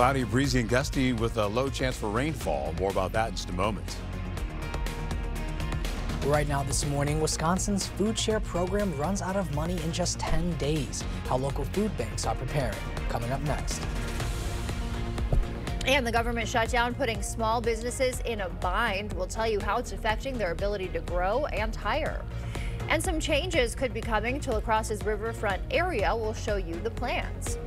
Cloudy, breezy, and gusty with a low chance for rainfall. More about that in just a moment. Right now this morning, Wisconsin's food share program runs out of money in just 10 days. How local food banks are preparing. Coming up next. And the government shutdown putting small businesses in a bind. We'll tell you how it's affecting their ability to grow and hire. And some changes could be coming to La Crosse's riverfront area. We'll show you the plans.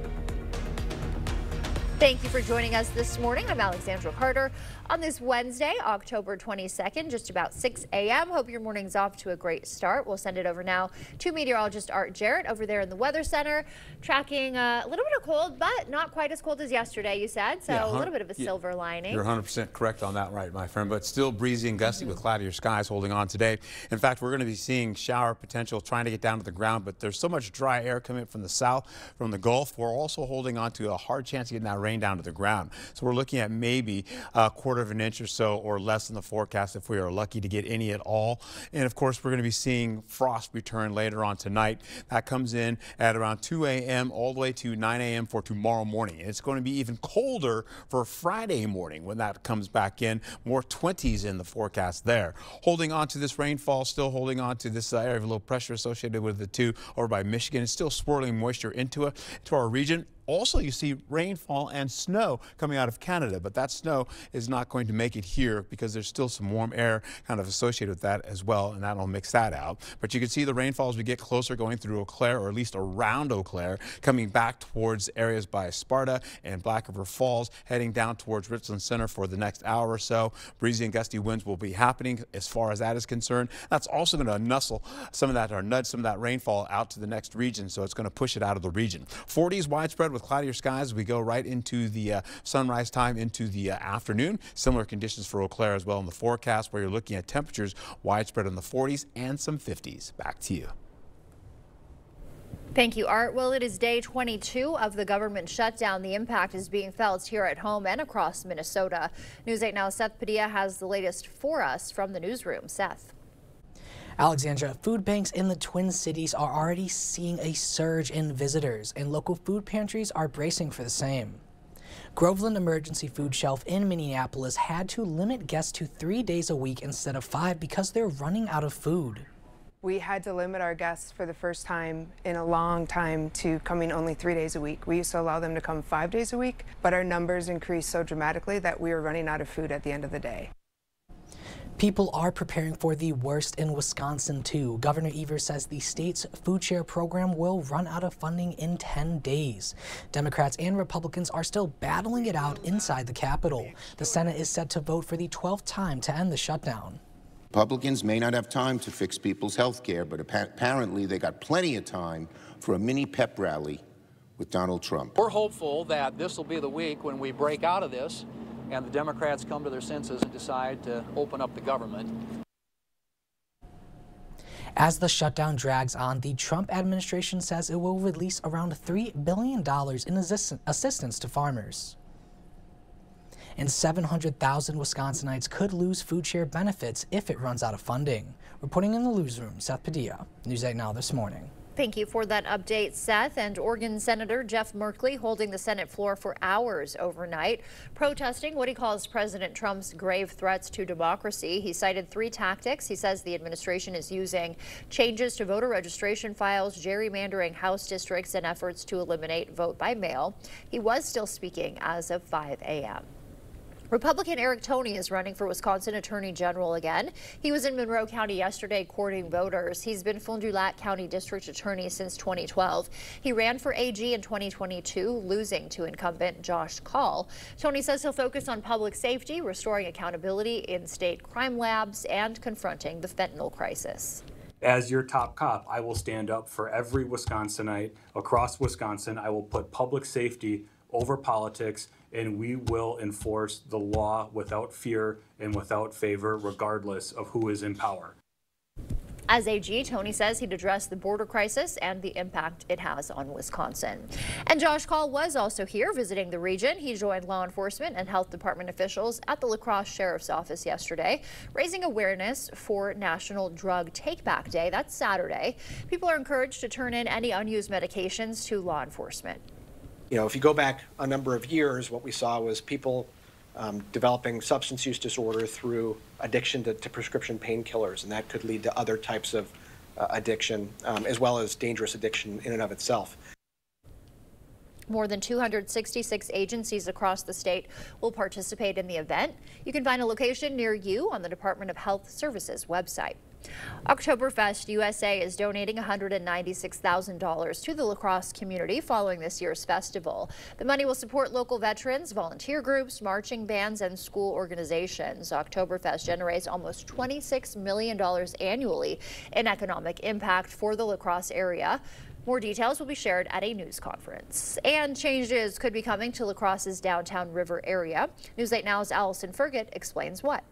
Thank you for joining us this morning. I'm Alexandra Carter on this Wednesday, October 22nd, just about 6 a.m. Hope your morning's off to a great start. We'll send it over now to meteorologist Art Jarrett over there in the Weather Center, tracking a little bit of cold, but not quite as cold as yesterday, you said. So yeah, a little bit of a silver lining. You're 100% correct on that, right, my friend, but still breezy and gusty with cloudier skies holding on today. In fact, we're going to be seeing shower potential trying to get down to the ground, but there's so much dry air coming from the south, from the Gulf. We're also holding on to a hard chance of getting that rain down to the ground. So we're looking at maybe a quarter of an inch or so or less in the forecast if we are lucky to get any at all. And of course, we're going to be seeing frost return later on tonight. That comes in at around 2 a.m. all the way to 9 a.m. for tomorrow morning. And it's going to be even colder for Friday morning when that comes back in. More 20s in the forecast there. Holding on to this rainfall, still holding on to this area of low pressure associated with the two over by Michigan. It's still swirling moisture into our region. Also, you see rainfall and snow coming out of Canada, but that snow is not going to make it here because there's still some warm air kind of associated with that as well, and that'll mix that out. But you can see the rainfall as we get closer going through Eau Claire, or at least around Eau Claire, coming back towards areas by Sparta and Black River Falls, heading down towards Richland Center for the next hour or so. Breezy and gusty winds will be happening as far as that is concerned. That's also going to nuzzle some of that, or nudge some of that rainfall out to the next region, so it's going to push it out of the region. 40s widespread with cloudier skies as we go right into the sunrise time into the afternoon. Similar conditions for Eau Claire as well in the forecast, where you're looking at temperatures widespread in the 40s and some 50s. Back to you. Thank you, Art. Well, it is day 22 of the government shutdown. The impact is being felt here at home and across Minnesota. News 8 Now, Seth Padilla has the latest for us from the newsroom. Seth. Alexandra, food banks in the Twin Cities are already seeing a surge in visitors, and local food pantries are bracing for the same. Groveland Emergency Food Shelf in Minneapolis had to limit guests to 3 days a week instead of 5 because they're running out of food. We had to limit our guests for the first time in a long time to coming only 3 days a week. We used to allow them to come 5 days a week, but our numbers increased so dramatically that we were running out of food at the end of the day. People are preparing for the worst in Wisconsin, too. Governor Evers says the state's food share program will run out of funding in 10 days. Democrats and Republicans are still battling it out inside the Capitol. The Senate is set to vote for the 12th time to end the shutdown. Republicans may not have time to fix people's health care, but apparently they got plenty of time for a mini pep rally with Donald Trump. We're hopeful that this will be the week when we break out of this and the Democrats come to their senses and decide to open up the government. As the shutdown drags on, the Trump administration says it will release around $3 billion in assistance to farmers. And 700,000 Wisconsinites could lose food share benefits if it runs out of funding. Reporting in the newsroom, Seth Padilla, News 8 Now this morning. Thank you for that update, Seth. And Oregon Senator Jeff Merkley holding the Senate floor for hours overnight, protesting what he calls President Trump's grave threats to democracy. He cited 3 tactics. He says the administration is using changes to voter registration files, gerrymandering House districts, and efforts to eliminate vote by mail. He was still speaking as of 5 a.m. Republican Eric Toney is running for Wisconsin Attorney General again. He was in Monroe County yesterday courting voters. He's been Fond du Lac County District Attorney since 2012. He ran for AG in 2022, losing to incumbent Josh Kaul. Toney says he'll focus on public safety, restoring accountability in state crime labs, and confronting the fentanyl crisis. As your top cop, I will stand up for every Wisconsinite across Wisconsin. I will put public safety over politics, and we will enforce the law without fear and without favor, regardless of who is in power. As AG, Toney says he'd address the border crisis and the impact it has on Wisconsin. And Josh Kaul was also here visiting the region. He joined law enforcement and health department officials at the La Crosse Sheriff's Office yesterday, raising awareness for National Drug Take-Back Day. That's Saturday. People are encouraged to turn in any unused medications to law enforcement. You know, if you go back a number of years, what we saw was people developing substance use disorder through addiction to prescription painkillers, and that could lead to other types of addiction, as well as dangerous addiction in and of itself. More than 266 agencies across the state will participate in the event. You can find a location near you on the Department of Health Services website. Oktoberfest USA is donating $196,000 to the La Crosse community following this year's festival. The money will support local veterans, volunteer groups, marching bands, and school organizations. Oktoberfest generates almost $26 million annually in economic impact for the La Crosse area. More details will be shared at a news conference. And changes could be coming to La Crosse's downtown river area. News 8 Now's Allison Fergit explains what.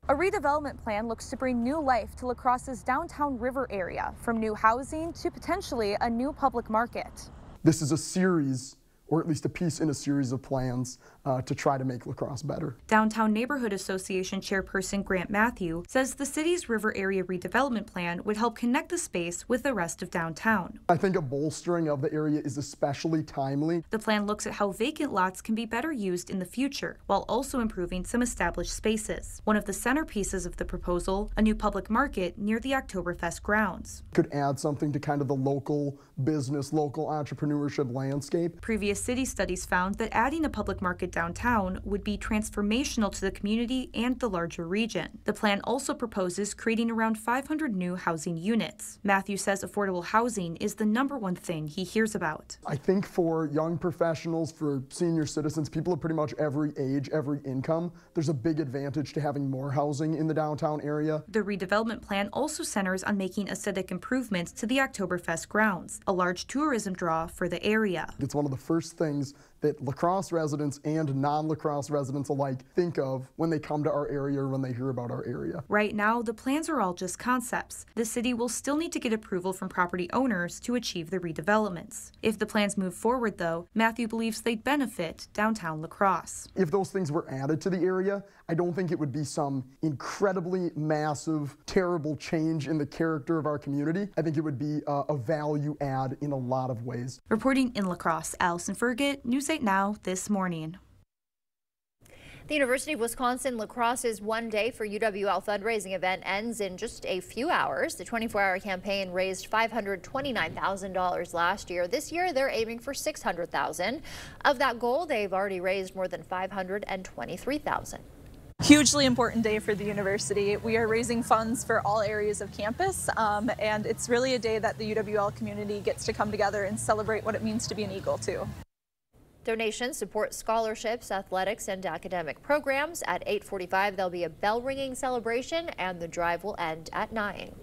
A redevelopment plan looks to bring new life to La Crosse's downtown river area, from new housing to potentially a new public market. This is a series, or at least a piece in a series of plans to try to make La Crosse better. Downtown Neighborhood Association Chairperson Grant Matthew says the city's river area redevelopment plan would help connect the space with the rest of downtown. I think a bolstering of the area is especially timely. The plan looks at how vacant lots can be better used in the future, while also improving some established spaces. One of the centerpieces of the proposal, a new public market near the Oktoberfest grounds. Could add something to kind of the local business, local entrepreneurship landscape. Previous city studies found that adding a public market downtown would be transformational to the community and the larger region. The plan also proposes creating around 500 new housing units. Matthew says affordable housing is the #1 thing he hears about. I think for young professionals, for senior citizens, people of pretty much every age, every income, there's a big advantage to having more housing in the downtown area. The redevelopment plan also centers on making aesthetic improvements to the Oktoberfest grounds, a large tourism draw for the area. It's one of the first things that La Crosse residents and non-La Crosse residents alike think of when they come to our area or when they hear about our area. Right now, the plans are all just concepts. The city will still need to get approval from property owners to achieve the redevelopments. If the plans move forward, though, Matthew believes they'd benefit downtown La Crosse. If those things were added to the area, I don't think it would be some incredibly massive, terrible change in the character of our community. I think it would be a value add in a lot of ways. Reporting in La Crosse, Allison Fergit, News 8 Now this morning. The University of Wisconsin La Crosse's One Day for UWL fundraising event ends in just a few hours. The 24-hour campaign raised $529,000 last year. This year, they're aiming for $600,000. Of that goal, they've already raised more than $523,000. Hugely important day for the university. We are raising funds for all areas of campus, and it's really a day that the UWL community gets to come together and celebrate what it means to be an Eagle, too. Donations support scholarships, athletics, and academic programs. At 8:45, there'll be a bell-ringing celebration, and the drive will end at 9.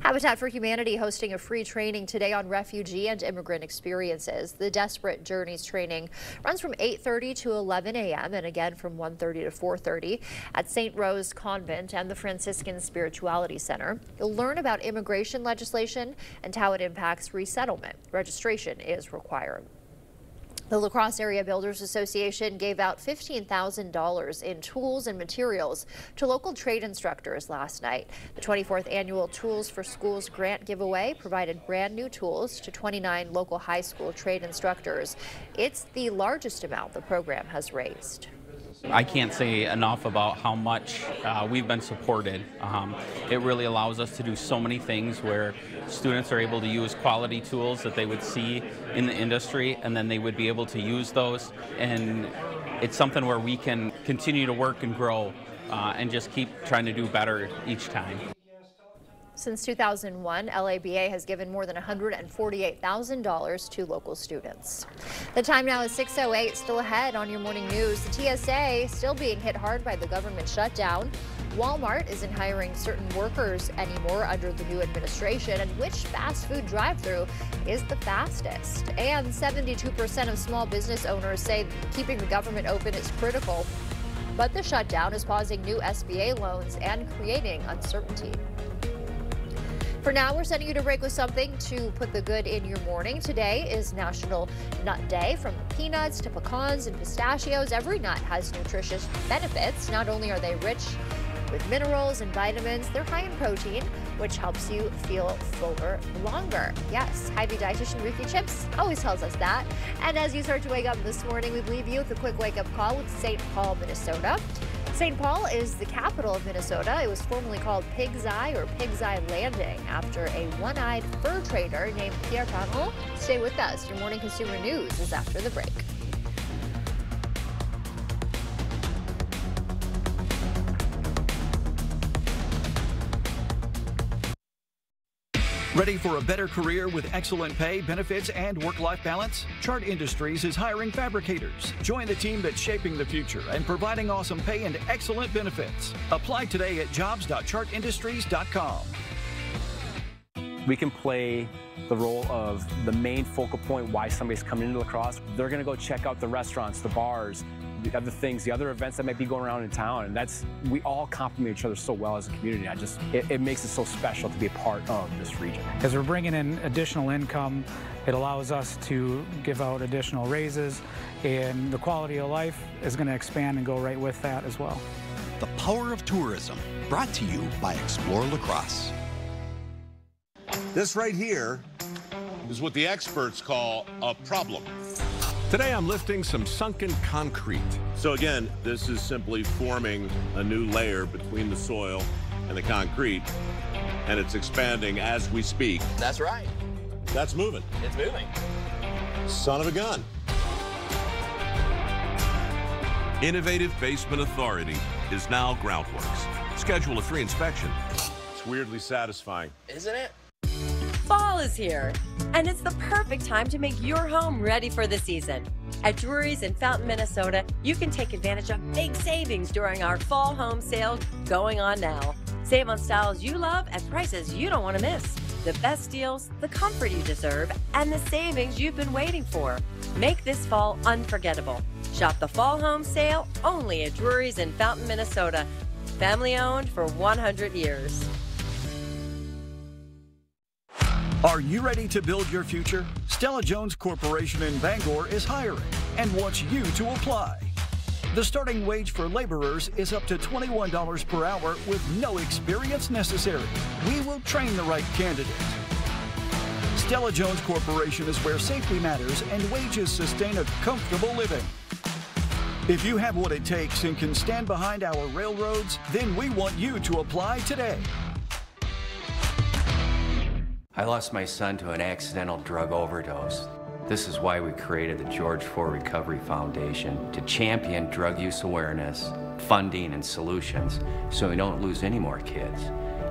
Habitat for Humanity hosting a free training today on refugee and immigrant experiences. The Desperate Journeys training runs from 8:30 to 11 a.m. and again from 1:30 to 4:30 at St. Rose Convent and the Franciscan Spirituality Center. You'll learn about immigration legislation and how it impacts resettlement. Registration is required. The La Crosse Area Builders Association gave out $15,000 in tools and materials to local trade instructors last night. The 24th annual Tools for Schools grant giveaway provided brand new tools to 29 local high school trade instructors. It's the largest amount the program has raised. I can't say enough about how much we've been supported. It really allows us to do so many things where students are able to use quality tools that they would see in the industry, and then they would be able to use those. And it's something where we can continue to work and grow and just keep trying to do better each time. Since 2001, LABA has given more than $148,000 to local students. The time now is 6:08. Still ahead on your morning news. The TSA still being hit hard by the government shutdown. Walmart isn't hiring certain workers anymore under the new administration, and which fast food drive-thru is the fastest. And 72% of small business owners say keeping the government open is critical, but the shutdown is pausing new SBA loans and creating uncertainty. For now, we're sending you to break with something to put the good in your morning. Today is National Nut Day. From peanuts to pecans and pistachios, every nut has nutritious benefits. Not only are they rich with minerals and vitamins, they're high in protein, which helps you feel fuller longer. Yes, Hy-Vee dietitian Ruthie Chips always tells us that. And as you start to wake up this morning, we leave you with a quick wake-up call with St. Paul, Minnesota. St. Paul is the capital of Minnesota. It was formerly called Pig's Eye or Pig's Eye Landing after a one-eyed fur trader named Pierre Parent. Stay with us. Your morning consumer news is after the break. Ready for a better career with excellent pay, benefits, and work-life balance? Chart Industries is hiring fabricators. Join the team that's shaping the future and providing awesome pay and excellent benefits. Apply today at jobs.chartindustries.com. We can play the role of the main focal point why somebody's coming into La Crosse. They're going to go check out the restaurants, the bars, the other things, the other events that might be going around in town, and we all complement each other so well as a community. It makes it so special to be a part of this region. As we're bringing in additional income, it allows us to give out additional raises, and the quality of life is going to expand and go right with that as well. The Power of Tourism, brought to you by Explore La Crosse. This right here is what the experts call a problem. Today I'm lifting some sunken concrete. So again, this is simply forming a new layer between the soil and the concrete, and it's expanding as we speak. That's right. That's moving. It's moving. Son of a gun. Innovative Basement Authority is now Groundworks. Schedule a free inspection. It's weirdly satisfying. Isn't it? Fall is here, and it's the perfect time to make your home ready for the season. At Drury's in Fountain, Minnesota, you can take advantage of big savings during our fall home sale going on now. Save on styles you love at prices you don't want to miss. The best deals, the comfort you deserve, and the savings you've been waiting for. Make this fall unforgettable. Shop the fall home sale only at Drury's in Fountain, Minnesota. Family owned for 100 years. Are you ready to build your future? Stella Jones Corporation in Bangor is hiring and wants you to apply. The starting wage for laborers is up to $21 per hour with no experience necessary. We will train the right candidate. Stella Jones Corporation is where safety matters and wages sustain a comfortable living. If you have what it takes and can stand behind our railroads, then we want you to apply today. I lost my son to an accidental drug overdose. This is why we created the George Ford Recovery Foundation to champion drug use awareness, funding, and solutions so we don't lose any more kids.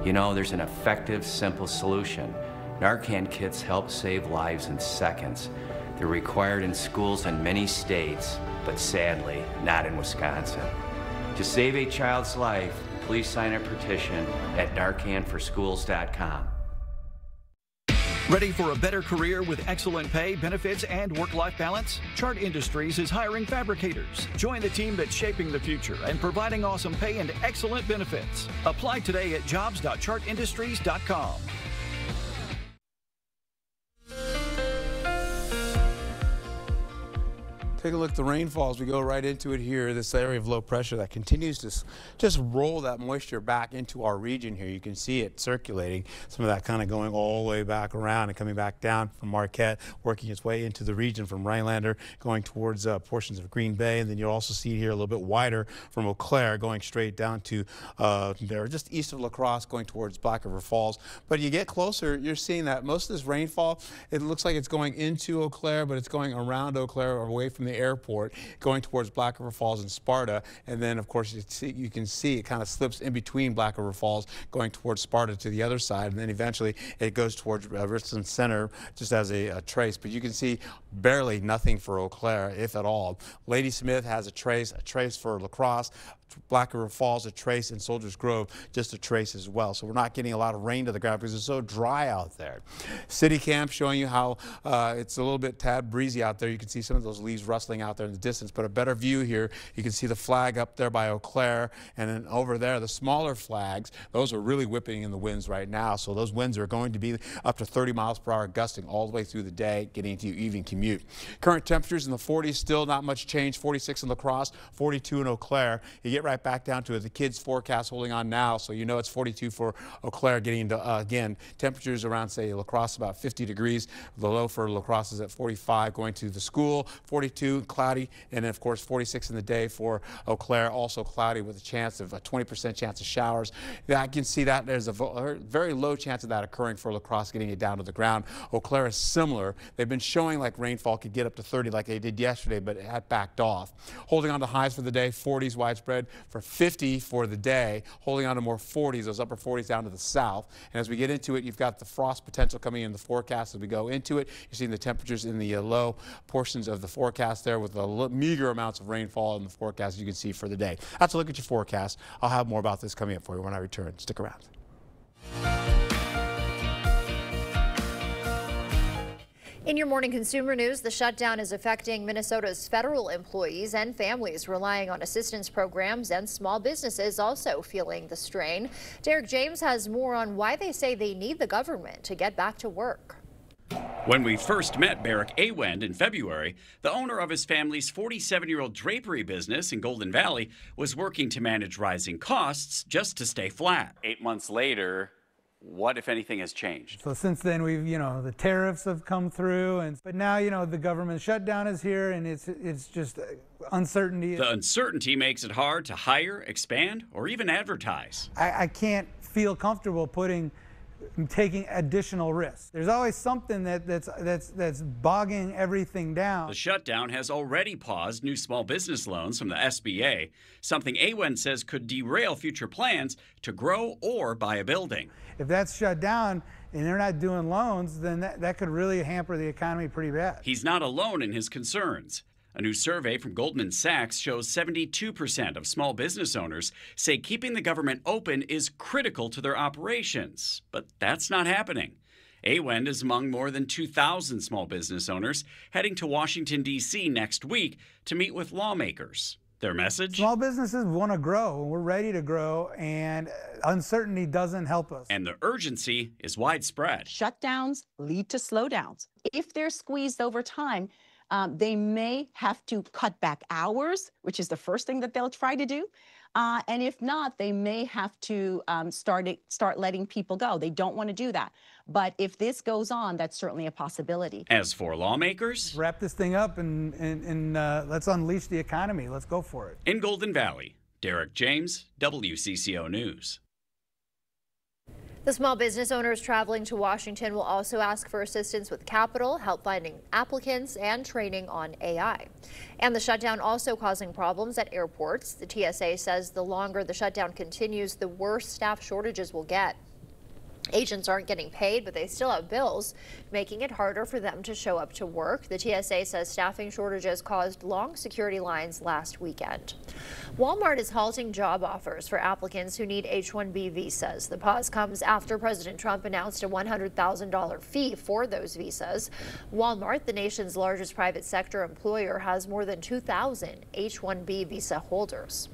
You know, there's an effective, simple solution. Narcan kits help save lives in seconds. They're required in schools in many states, but sadly, not in Wisconsin. To save a child's life, please sign a petition at NarcanForSchools.com. Ready for a better career with excellent pay, benefits, and work-life balance? Chart Industries is hiring fabricators. Join the team that's shaping the future and providing awesome pay and excellent benefits. Apply today at jobs.chartindustries.com. Take a look at the rainfall as we go right into it here. This area of low pressure that continues to just roll that moisture back into our region here. You can see it circulating, some of that kind of going all the way back around and coming back down from Marquette, working its way into the region from Rhinelander, going towards portions of Green Bay. And then you'll also see here a little bit wider from Eau Claire, going straight down to there, just east of La Crosse, going towards Black River Falls. But you get closer, you're seeing that most of this rainfall, it looks like it's going into Eau Claire, but it's going around Eau Claire or away from the airport, going towards Black River Falls and Sparta. And then, of course, you can see it kind of slips in between Black River Falls, going towards Sparta to the other side. And then eventually it goes towards Richland Center just as a trace. But you can see barely nothing for Eau Claire, if at all. Ladysmith has a trace for La Crosse. Black River Falls, a trace, and Soldiers Grove, just a trace as well. So we're not getting a lot of rain to the ground because it's so dry out there. City Camp showing you how it's a little bit tad breezy out there. You can see some of those leaves rustling out there in the distance, but a better view here. You can see the flag up there by Eau Claire, and then over there, the smaller flags, those are really whipping in the winds right now. So those winds are going to be up to 30 miles per hour, gusting all the way through the day, getting into your evening commute. Current temperatures in the 40s, still not much change. 46 in La Crosse, 42 in Eau Claire. You get right back down to it, the kids' forecast holding on now, so you know it's 42 for Eau Claire, getting into, again, temperatures around, say, La Crosse about 50 degrees. The low for La Crosse is at 45 going to the school, 42 cloudy, and then, of course, 46 in the day for Eau Claire, also cloudy with a chance of a 20% chance of showers. Yeah, I can see that there's a very low chance of that occurring for La Crosse, getting it down to the ground. Eau Claire is similar. They've been showing like rainfall could get up to 30 like they did yesterday, but it had backed off. Holding on to highs for the day, 40s widespread for 50 for the day, holding on to more 40s, those upper 40s down to the south. And as we get into it, you've got the frost potential coming in the forecast as we go into it. You're seeing the temperatures in the low portions of the forecast there with the meager amounts of rainfall in the forecast you can see for the day. That's a look at your forecast. I'll have more about this coming up for you when I return. Stick around. In your morning consumer news, the shutdown is affecting Minnesota's federal employees and families relying on assistance programs, and small businesses also feeling the strain. Derek James has more on why they say they need the government to get back to work. When we first met Barrick Awend in February, the owner of his family's 47-year-old drapery business in Golden Valley was working to manage rising costs just to stay flat. 8 months later, what, if anything, has changed? So since then, we've, the tariffs have come through, but now, the government shutdown is here, and it's just uncertainty. The uncertainty makes it hard to hire, expand, or even advertise. I can't feel comfortable taking additional risks. There's always something that's bogging everything down. The shutdown has already paused new small business loans from the SBA, something Awend says could derail future plans to grow or buy a building. If that's shut down and they're not doing loans, then that could really hamper the economy pretty bad. He's not alone in his concerns. A new survey from Goldman Sachs shows 72% of small business owners say keeping the government open is critical to their operations. But that's not happening. Awend is among more than 2,000 small business owners heading to Washington, D.C. next week to meet with lawmakers. Their message? Small businesses want to grow. We're ready to grow, and uncertainty doesn't help us. And the urgency is widespread. Shutdowns lead to slowdowns. If they're squeezed over time, they may have to cut back hours, which is the first thing that they'll try to do. And if not, they may have to start letting people go. They don't want to do that. But if this goes on, that's certainly a possibility. As for lawmakers, wrap this thing up and let's unleash the economy. Let's go for it. In Golden Valley, Derek James, WCCO News. The small business owners traveling to Washington will also ask for assistance with capital, help finding applicants, and training on AI. And the shutdown also causing problems at airports. The TSA says the longer the shutdown continues, the worse staff shortages will get. Agents aren't getting paid, but they still have bills, making it harder for them to show up to work. The TSA says staffing shortages caused long security lines last weekend. Walmart is halting job offers for applicants who need H-1B visas. The pause comes after President Trump announced a $100,000 fee for those visas. Walmart, the nation's largest private sector employer, has more than 2,000 H-1B visa holders.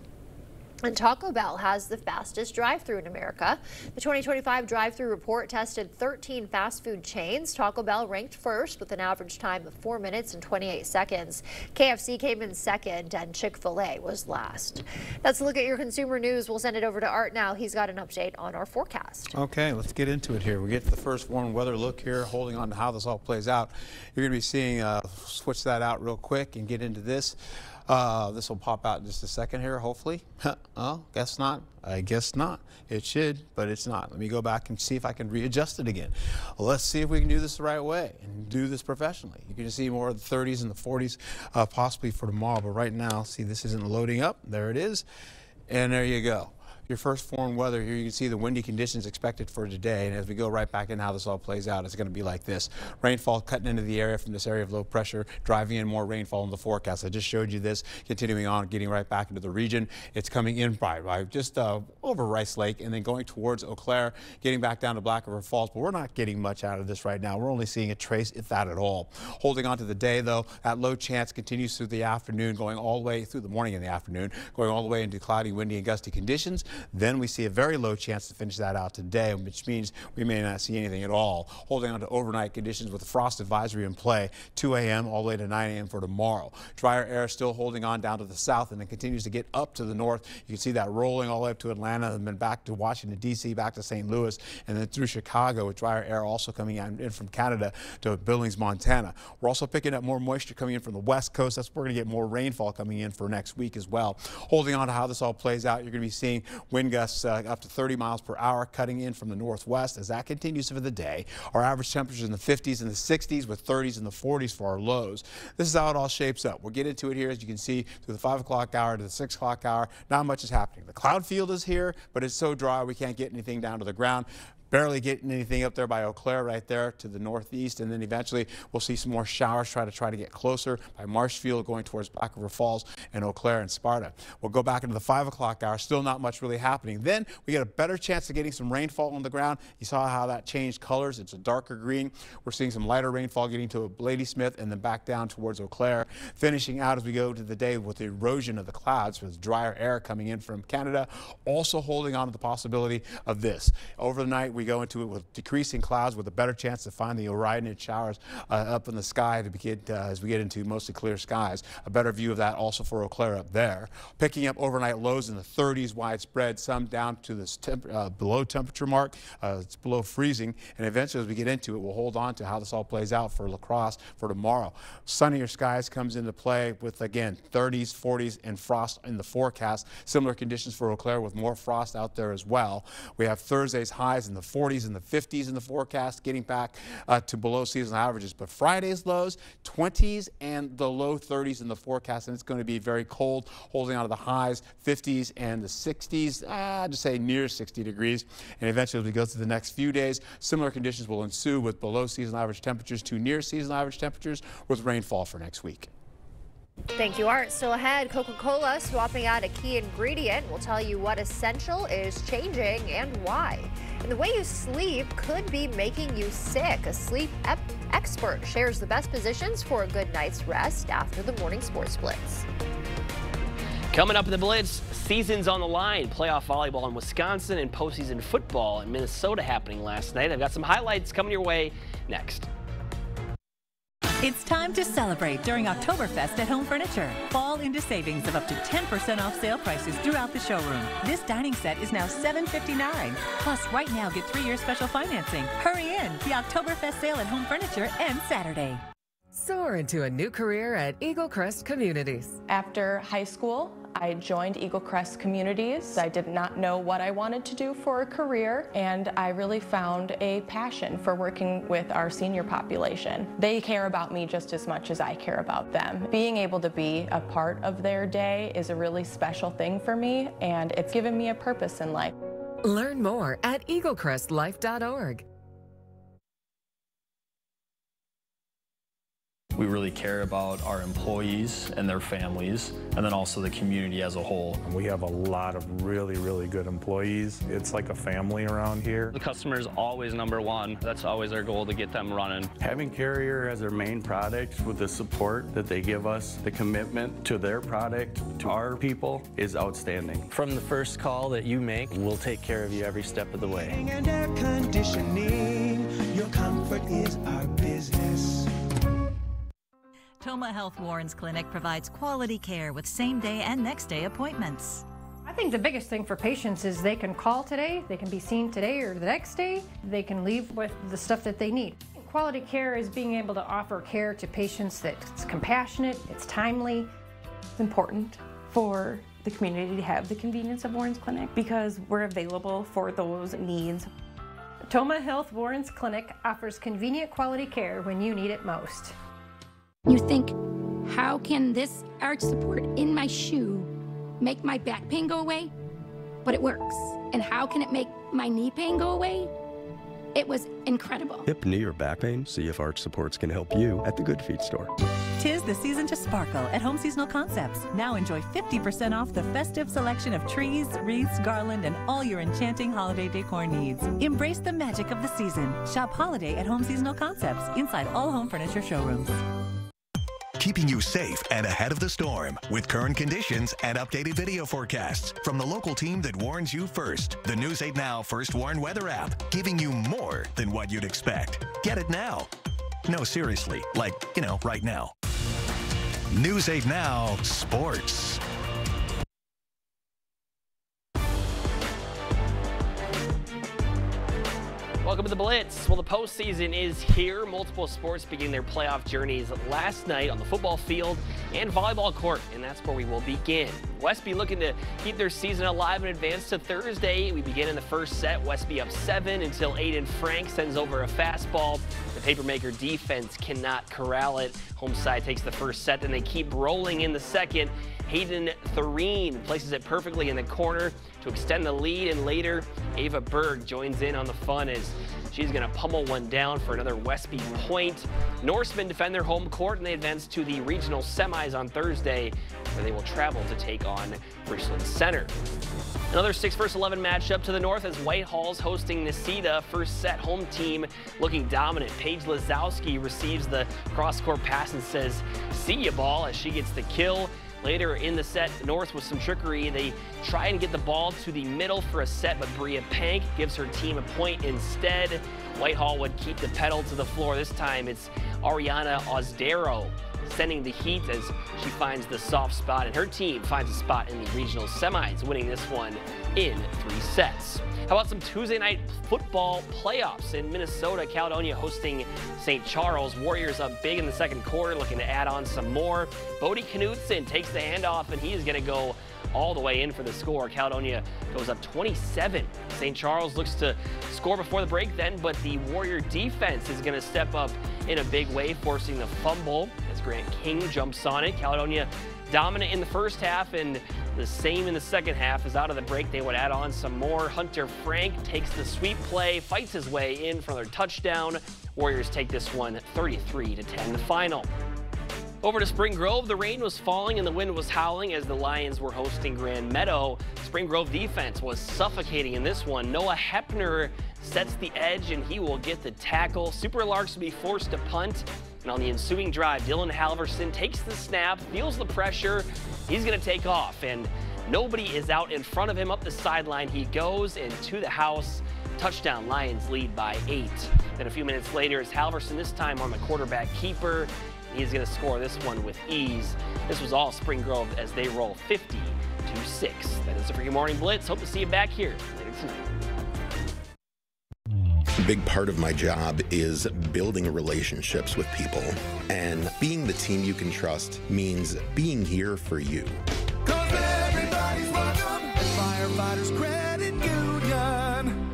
And Taco Bell has the fastest drive-thru in America. The 2025 drive-thru report tested 13 fast food chains. Taco Bell ranked first with an average time of 4 minutes and 28 seconds. KFC came in second, and Chick-fil-A was last. That's a look at your consumer news. We'll send it over to Art now. He's got an update on our forecast. Okay, let's get into it here. We get to the first warm weather look here, holding on to how this all plays out. You're going to be seeing, switch that out real quick and get into this. This will pop out in just a second here, hopefully. Oh, guess not. I guess not. It should, but it's not. Let me go back and see if I can readjust it again. Well, let's see if we can do this the right way and do this professionally. You can see more of the 30s and the 40s possibly for tomorrow, but right now, see, this isn't loading up. There it is. And there you go. Your first form weather here, you can see the windy conditions expected for today. And as we go right back in how this all plays out, it's going to be like this. Rainfall cutting into the area from this area of low pressure, driving in more rainfall in the forecast. I just showed you this, continuing on, getting right back into the region. It's coming in by just over Rice Lake and then going towards Eau Claire, getting back down to Black River Falls. But we're not getting much out of this right now. We're only seeing a trace, if that at all. Holding on to the day, though, that low chance continues through the afternoon, going all the way through the morning and the afternoon, going all the way into cloudy, windy, and gusty conditions. Then we see a very low chance to finish that out today, which means we may not see anything at all. Holding on to overnight conditions with the frost advisory in play, 2 a.m. all the way to 9 a.m. for tomorrow. Drier air still holding on down to the south, and it continues to get up to the north. You can see that rolling all the way up to Atlanta and then back to Washington, D.C., back to St. Louis, and then through Chicago, with drier air also coming in from Canada to Billings, Montana. We're also picking up more moisture coming in from the west coast. That's where we're going to get more rainfall coming in for next week as well. Holding on to how this all plays out, you're going to be seeing wind gusts up to 30 miles per hour cutting in from the northwest as that continues for the day. Our average temperatures in the 50s and the 60s with 30s and the 40s for our lows. This is how it all shapes up. We'll get into it here, as you can see, through the 5 o'clock hour to the 6 o'clock hour. Not much is happening. The cloud field is here, but it's so dry we can't get anything down to the ground. Barely getting anything up there by Eau Claire right there to the northeast, and then eventually we'll see some more showers try to get closer by Marshfield going towards Back River Falls and Eau Claire and Sparta. We'll go back into the 5 o'clock hour, still not much really happening. Then we get a better chance of getting some rainfall on the ground. You saw how that changed colors. It's a darker green. We're seeing some lighter rainfall getting to Ladysmith and then back down towards Eau Claire, finishing out as we go to the day with the erosion of the clouds with drier air coming in from Canada, also holding on to the possibility of this. Over the night, we go into it with decreasing clouds with a better chance to find the Orionid showers up in the sky to begin, as we get into mostly clear skies. A better view of that also for Eau Claire up there. Picking up overnight lows in the 30s widespread, some down to this below temperature mark. It's below freezing, and eventually as we get into it, we'll hold on to how this all plays out for La Crosse for tomorrow. Sunnier skies comes into play with, again, 30s, 40s, and frost in the forecast. Similar conditions for Eau Claire with more frost out there as well. We have Thursday's highs in the 40s and the 50s in the forecast, getting back to below seasonal averages. But Friday's lows, 20s and the low 30s in the forecast, and it's going to be very cold, holding on to the highs, 50s and the 60s, just say near 60 degrees. And eventually, as we go through the next few days, similar conditions will ensue with below seasonal average temperatures to near seasonal average temperatures with rainfall for next week. Thank you, Art. Still ahead, Coca-Cola swapping out a key ingredient. We'll tell you what essential is changing and why. And the way you sleep could be making you sick. A sleep expert shares the best positions for a good night's rest after the morning sports blitz. Coming up in the Blitz, season's on the line. Playoff volleyball in Wisconsin and postseason football in Minnesota happening last night. I've got some highlights coming your way next. It's time to celebrate during Oktoberfest at Home Furniture. Fall into savings of up to 10% off sale prices throughout the showroom. This dining set is now $7.59. Plus, right now, get 3-year special financing. Hurry in. The Oktoberfest sale at Home Furniture ends Saturday. Soar into a new career at Eagle Crest Communities. After high school, I joined Eagle Crest Communities. I did not know what I wanted to do for a career, and I really found a passion for working with our senior population. They care about me just as much as I care about them. Being able to be a part of their day is a really special thing for me, and it's given me a purpose in life. Learn more at eaglecrestlife.org. We really care about our employees and their families, and then also the community as a whole. We have a lot of really, really good employees. It's like a family around here. The customer is always number one. That's always our goal, to get them running. Having Carrier as their main product with the support that they give us, the commitment to their product, to our people, is outstanding. From the first call that you make, we'll take care of you every step of the way. And air conditioning, your comfort is our business. Toma Health Warren's Clinic provides quality care with same-day and next-day appointments. I think the biggest thing for patients is they can call today, they can be seen today or the next day, they can leave with the stuff that they need. Quality care is being able to offer care to patients that's compassionate, it's timely. It's important for the community to have the convenience of Warren's Clinic because we're available for those needs. Toma Health Warren's Clinic offers convenient quality care when you need it most. You think, how can this arch support in my shoe make my back pain go away? But it works. And how can it make my knee pain go away? It was incredible. Hip, knee, or back pain? See if arch supports can help you at the Good Feet store. 'Tis the season to sparkle at Home Seasonal Concepts. Now enjoy 50% off the festive selection of trees, wreaths, garland, and all your enchanting holiday decor needs. Embrace the magic of the season. Shop holiday at Home Seasonal Concepts inside all home furniture showrooms. keeping you safe and ahead of the storm with current conditions and updated video forecasts from the local team that warns you first. The News 8 Now First Warn Weather app, giving you more than what you'd expect. Get it now. No, seriously, like, right now. News 8 Now Sports. Welcome to the Blitz. Well, the postseason is here. Multiple sports beginning their playoff journeys last night on the football field and volleyball court, and that's where we will begin. Westby looking to keep their season alive and advance to Thursday. We begin in the first set. Westby up 7 until Aiden Frank sends over a fastball. The Papermaker defense cannot corral it. Home side takes the first set, then they keep rolling in the second. Hayden Thureen places it perfectly in the corner to extend the lead, and later Ava Berg joins in on the fun as she's going to pummel one down for another Westby point. Norsemen defend their home court, and they advance to the regional semis on Thursday, where they will travel to take on Richland Center. Another 6 vs. 11 matchup to the north as Whitehall's hosting Necedah. First set, home team looking dominant. Paige Lazowski receives the cross-court pass and says, "See ya, ball," as she gets the kill. Later in the set, North with some trickery. They try and get the ball to the middle for a set, but Bria Pank gives her team a point instead. Whitehall would keep the pedal to the floor. This time it's Ariana Osdero sending the heat as she finds the soft spot, and her team finds a spot in the regional semis, winning this one in 3 sets. How about some Tuesday night football playoffs in Minnesota? Caledonia hosting St. Charles. Warriors up big in the second quarter, looking to add on some more. Bodie Knutson takes the handoff, and he is going to go all the way in for the score. Caledonia goes up 27. St. Charles looks to score before the break then, but the Warrior defense is going to step up in a big way, forcing the fumble as Grant King jumps on it. Caledonia dominant in the first half and the same in the second half. As out of the break, they would add on some more. Hunter Frank takes the sweep play, fights his way in for their touchdown. Warriors take this one 33-10 the final. Over to Spring Grove, the rain was falling and the wind was howling as the Lions were hosting Grand Meadow. Spring Grove defense was suffocating in this one. Noah Hepner sets the edge and he will get the tackle. Super Larks will be forced to punt. And on the ensuing drive, Dylan Halverson takes the snap, feels the pressure. He's going to take off, and nobody is out in front of him. Up the sideline he goes, and to the house. Touchdown, Lions lead by 8. Then a few minutes later, it's Halverson, this time on the quarterback keeper. He's going to score this one with ease. This was all Spring Grove as they roll 50-6. That is it for your Morning Blitz. Hope to see you back here later tonight. A big part of my job is building relationships with people, and being the team you can trust means being here for you. 'Cause everybody's welcome at Firefighters Credit Union.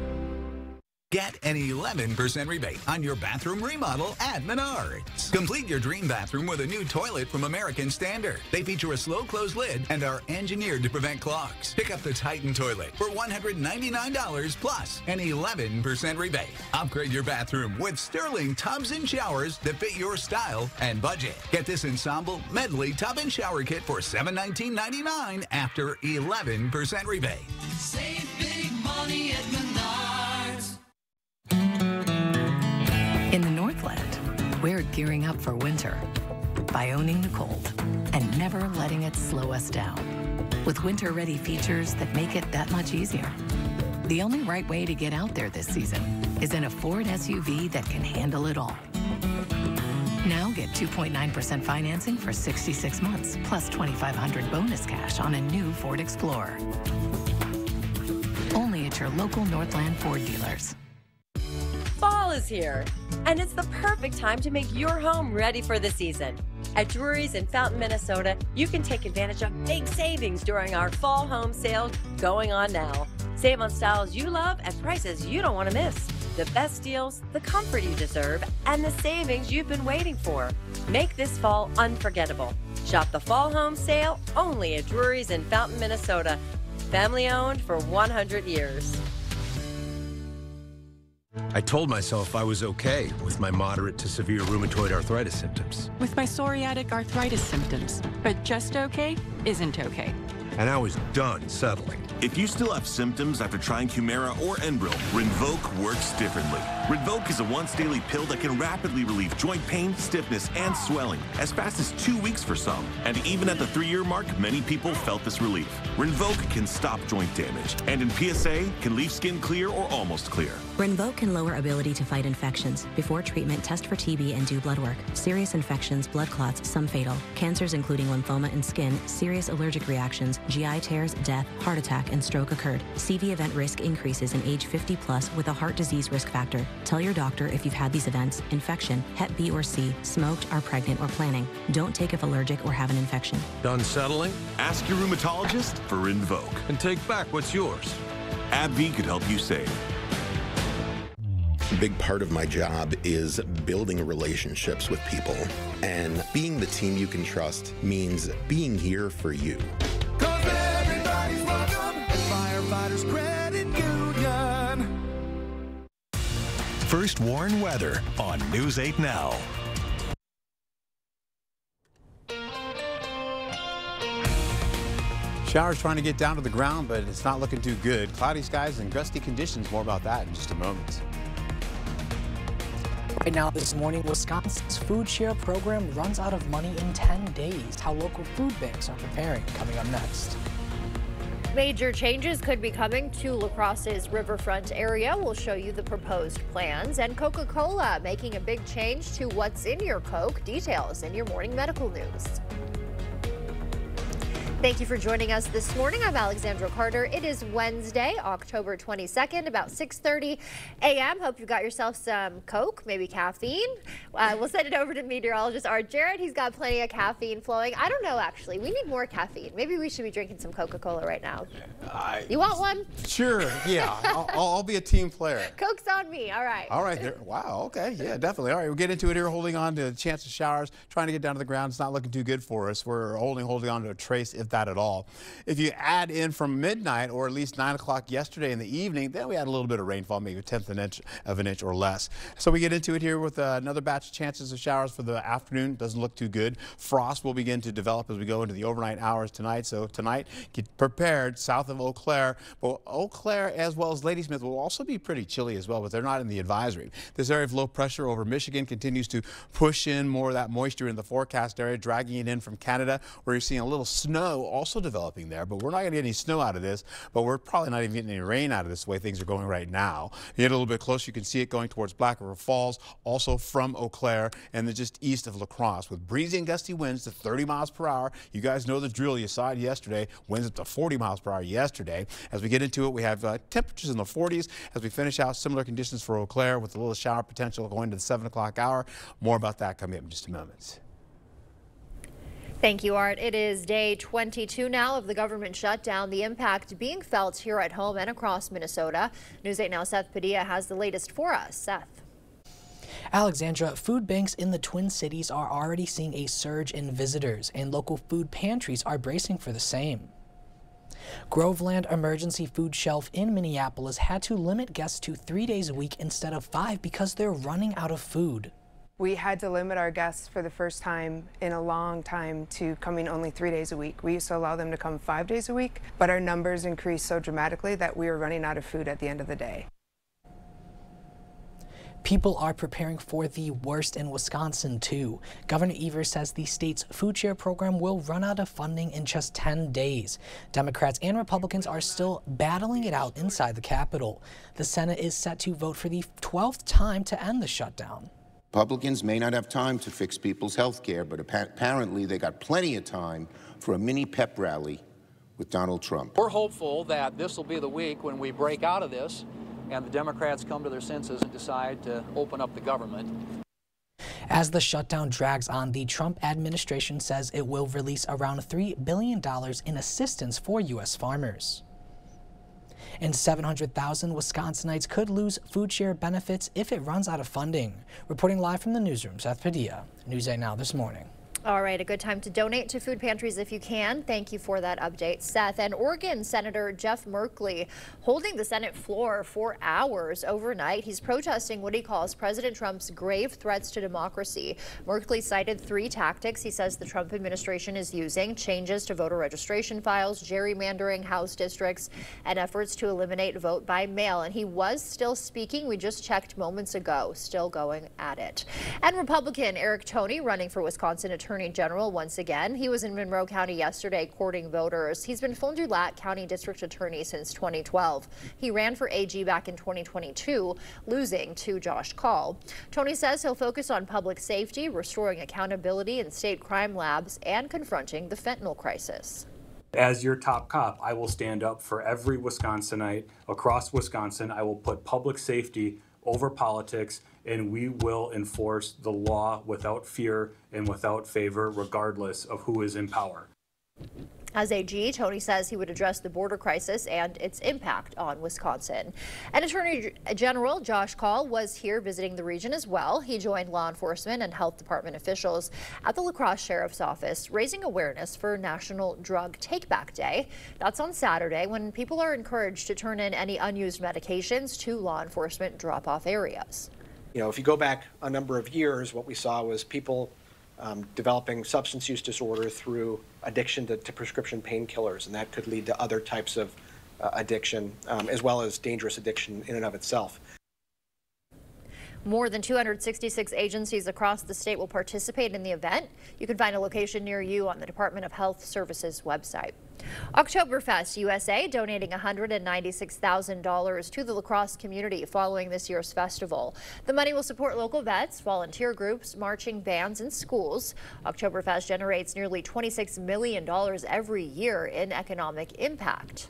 Get an 11% rebate on your bathroom remodel at Menards. Complete your dream bathroom with a new toilet from American Standard. They feature a slow close lid and are engineered to prevent clogs. Pick up the Titan toilet for $199 plus an 11% rebate. Upgrade your bathroom with Sterling tubs and showers that fit your style and budget. Get this Ensemble Medley tub and shower kit for $719.99 after 11% rebate. Save big money at Menards. In the Northland, we're gearing up for winter by owning the cold and never letting it slow us down. With winter-ready features that make it that much easier. The only right way to get out there this season is in a Ford SUV that can handle it all. Now get 2.9% financing for 66 months, plus $2,500 bonus cash on a new Ford Explorer. Only at your local Northland Ford dealers. Fall is here, and it's the perfect time to make your home ready for the season. At Drury's in Fountain, Minnesota, you can take advantage of big savings during our fall home sale going on now. Save on styles you love at prices you don't want to miss. The best deals, the comfort you deserve, and the savings you've been waiting for. Make this fall unforgettable. Shop the fall home sale only at Drury's in Fountain, Minnesota. Family owned for 100 years. I told myself I was okay with my moderate to severe rheumatoid arthritis symptoms. With my psoriatic arthritis symptoms. But just okay isn't okay. And I was done settling. If you still have symptoms after trying Humira or Enbrel, Rinvoq works differently. Rinvoq is a once-daily pill that can rapidly relieve joint pain, stiffness, and swelling as fast as 2 weeks for some. And even at the 3-year mark, many people felt this relief. Rinvoq can stop joint damage, and in PSA, can leave skin clear or almost clear. Rinvoq can lower ability to fight infections. Before treatment, test for TB and do blood work. Serious infections, blood clots, some fatal. Cancers including lymphoma and skin, serious allergic reactions, GI tears, death, heart attack, and stroke occurred. CV event risk increases in age 50+ with a heart disease risk factor. Tell your doctor if you've had these events: infection, Hep B or C, smoked, are pregnant, or planning. Don't take if allergic or have an infection. Done settling? Ask your rheumatologist for Rinvoq. And take back what's yours. AbbVie could help you save. A big part of my job is building relationships with people. And being the team you can trust means being here for you. 'Cause everybody's welcome at Firefighters Credit Union. First Warn Weather on News 8 Now. Showers trying to get down to the ground, but it's not looking too good. Cloudy skies and gusty conditions. More about that in just a moment. Right now this morning, Wisconsin's food share program runs out of money in 10 days. How local food banks are preparing, coming up next. Major changes could be coming to La Crosse's riverfront area. We'll show you the proposed plans. And Coca-Cola making a big change to what's in your Coke. Details in your morning medical news. Thank you for joining us this morning. I'm Alexandra Carter. It is Wednesday, October 22nd, about 6:30 a.m. Hope you got yourself some Coke, maybe caffeine. We'll send it over to meteorologist Art Jarrett. He's got plenty of caffeine flowing. I don't know, actually. We need more caffeine. Maybe we should be drinking some Coca-Cola right now. You want one? Sure, yeah. I'll be a team player. Coke's on me. All right. All right. There. Wow. Okay. Yeah, definitely. All right. We'll get into it here, holding on to a chance of showers, trying to get down to the ground. It's not looking too good for us. We're holding on to a trace, if that at all. If you add in from midnight, or at least 9 o'clock yesterday in the evening, then we had a little bit of rainfall, maybe a tenth of an inch or less. So we get into it here with another batch of chances of showers for the afternoon. Doesn't look too good. Frost will begin to develop as we go into the overnight hours tonight. So tonight, get prepared south of Eau Claire. But Eau Claire as well as Ladysmith will also be pretty chilly as well, but they're not in the advisory. This area of low pressure over Michigan continues to push in more of that moisture in the forecast area, dragging it in from Canada, where you're seeing a little snow also developing there. But we're not going to get any snow out of this, but we're probably not even getting any rain out of this the way things are going right now. You get a little bit closer, you can see it going towards Black River Falls, also from Eau Claire, and then just east of La Crosse with breezy and gusty winds to 30 miles per hour. You guys know the drill. You saw it yesterday. Winds up to 40 miles per hour yesterday. As we get into it, we have temperatures in the 40s. As we finish out, similar conditions for Eau Claire with a little shower potential going to the 7 o'clock hour. More about that coming up in just a moment. Thank you, Art. It is day 22 now of the government shutdown. The impact being felt here at home and across Minnesota. News 8 Now, Seth Padilla has the latest for us. Seth. Alexandra, food banks in the Twin Cities are already seeing a surge in visitors, and local food pantries are bracing for the same. Groveland Emergency Food Shelf in Minneapolis had to limit guests to 3 days a week instead of 5 because they're running out of food. We had to limit our guests for the first time in a long time to coming only 3 days a week. We used to allow them to come 5 days a week, but our numbers increased so dramatically that we were running out of food at the end of the day. People are preparing for the worst in Wisconsin, too. Governor Evers says the state's food share program will run out of funding in just 10 days. Democrats and Republicans are still battling it out inside the Capitol. The Senate is set to vote for the 12th time to end the shutdown. Republicans may not have time to fix people's health care, but apparently they got plenty of time for a mini pep rally with Donald Trump. We're hopeful that this will be the week when we break out of this and the Democrats come to their senses and decide to open up the government. As the shutdown drags on, the Trump administration says it will release around $3 billion in assistance for U.S. farmers. And 700,000 Wisconsinites could lose food share benefits if it runs out of funding. Reporting live from the newsroom, Seth Padilla, News 8 Now this morning. All right, a good time to donate to food pantries if you can. Thank you for that update, Seth. And Oregon Senator Jeff Merkley holding the Senate floor for hours overnight. He's protesting what he calls President Trump's grave threats to democracy. Merkley cited 3 tactics he says the Trump administration is using: changes to voter registration files, gerrymandering House districts, and efforts to eliminate vote by mail. And he was still speaking. We just checked moments ago, still going at it. And Republican Eric Toney running for Wisconsin Attorney General once again. He was in Monroe County yesterday courting voters. He's been Fond du Lac County District Attorney since 2012. He ran for AG back in 2022, losing to Josh Kaul. Toney says he'll focus on public safety, restoring accountability in state crime labs, and confronting the fentanyl crisis. As your top cop, I will stand up for every Wisconsinite across Wisconsin. I will put public safety over politics, and we will enforce the law without fear and without favor, regardless of who is in power. As AG, Toney says he would address the border crisis and its impact on Wisconsin. And Attorney General Josh Kaul was here visiting the region as well. He joined law enforcement and health department officials at the La Crosse Sheriff's Office, raising awareness for National Drug Take-Back Day. That's on Saturday, when people are encouraged to turn in any unused medications to law enforcement drop-off areas. You know, if you go back a number of years, what we saw was people developing substance use disorder through addiction to prescription painkillers, and that could lead to other types of addiction, as well as dangerous addiction in and of itself. More than 266 agencies across the state will participate in the event. You can find a location near you on the Department of Health Services website. Oktoberfest USA donating $196,000 to the La Crosse community following this year's festival. The money will support local vets, volunteer groups, marching bands, and schools. Oktoberfest generates nearly $26 million every year in economic impact.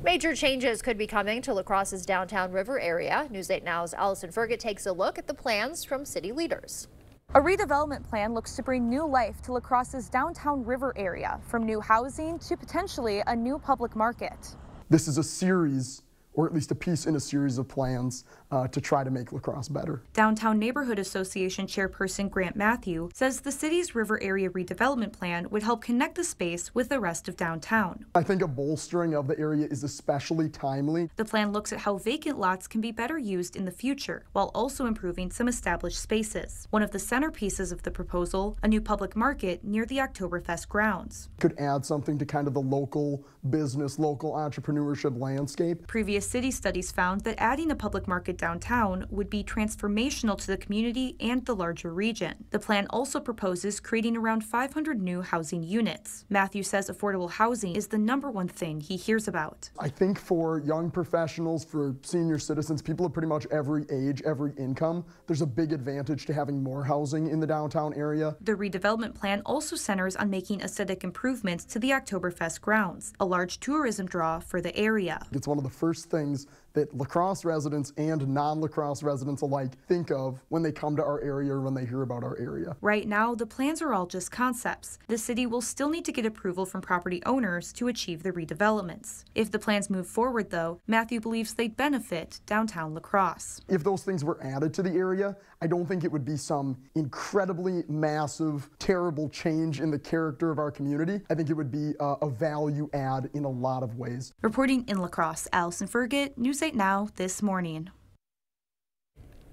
Major changes could be coming to La Crosse's downtown river area. News 8 Now's Allison Fergit takes a look at the plans from city leaders. A redevelopment plan looks to bring new life to La Crosse's downtown river area, from new housing to potentially a new public market. This is a series, or at least a piece in a series of plans to try to make La Crosse better. Downtown Neighborhood Association Chairperson Grant Matthew says the city's river area redevelopment plan would help connect the space with the rest of downtown. I think a bolstering of the area is especially timely. The plan looks at how vacant lots can be better used in the future, while also improving some established spaces. One of the centerpieces of the proposal, a new public market near the Oktoberfest grounds. Could add something to kind of the local business, local entrepreneurship landscape. Previous city studies found that adding a public market downtown would be transformational to the community and the larger region. The plan also proposes creating around 500 new housing units. Matthew says affordable housing is the #1 thing he hears about. I think for young professionals, for senior citizens, people of pretty much every age, every income, there's a big advantage to having more housing in the downtown area. The redevelopment plan also centers on making aesthetic improvements to the Oktoberfest grounds, a large tourism draw for the area. It's one of the first things that La Crosse residents and non-La Crosse residents alike think of when they come to our area or when they hear about our area. Right now, the plans are all just concepts. The city will still need to get approval from property owners to achieve the redevelopments. If the plans move forward, though, Matthew believes they'd benefit downtown La Crosse. If those things were added to the area, I don't think it would be some incredibly massive, terrible change in the character of our community. I think it would be a value add in a lot of ways. Reporting in La Crosse, Allison Fergit, News 8 Now this morning.